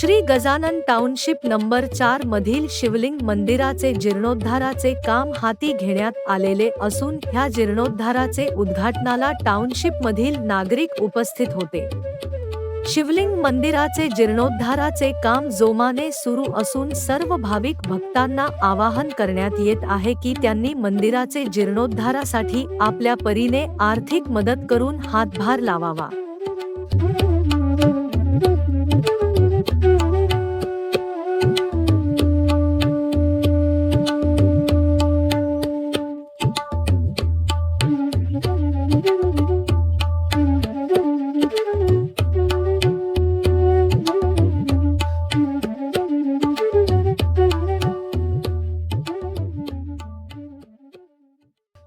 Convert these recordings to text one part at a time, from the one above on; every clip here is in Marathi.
श्री गजानन टाउनशिप नंबर 4 मधील शिवलिंग मंदिराचे जीर्णोद्धाराचे काम हाती घेण्यात आलेले असून ह्या जीर्णोद्धाराचे उद्घाटनाला टाउनशिप मधील नागरिक उपस्थित होते। शिवलिंग मंदिराचे जीर्णोद्धाराचे काम जोमाने सुरू असून सर्व भाविक भक्तांना आवाहन करण्यात येत आहे की त्यांनी मंदिराचे जीर्णोद्धारासाठी आपल्या परीने आर्थिक मदत करून हातभार लावावा।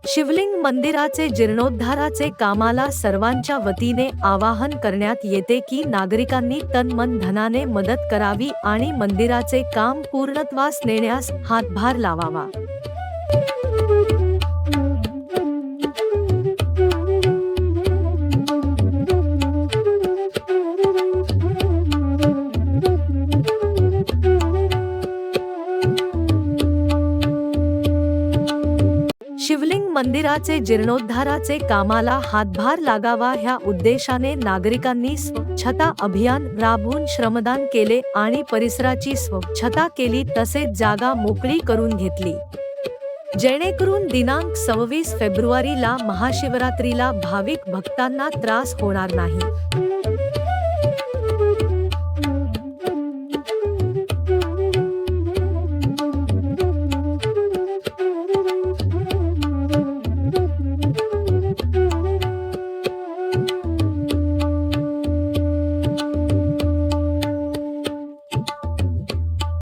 शिवलिंग मंदिराचे जीर्णोद्धाराचे कामाला सर्वांच्या वतीने आवाहन करण्यात येते की नागरिकांनी तन मन धनाने मदत करावी आणि मंदिराचे काम पूर्णत्वास नेण्यास हातभार लावावा। शिवलिंग मंदिराचे जीर्णोद्धाराचे कामाला हातभार लागावा ह्या उद्देशाने नागरिकांनी स्वच्छता अभियान राबवून श्रमदान केले आणि परिसराची स्वच्छता केली, तसेच जागा मोकळी करून घेतली, जेणेकरून दिनांक 26 फेब्रुवारीला महाशिवरात्रीला भाविक भक्तांना त्रास होणार नाही।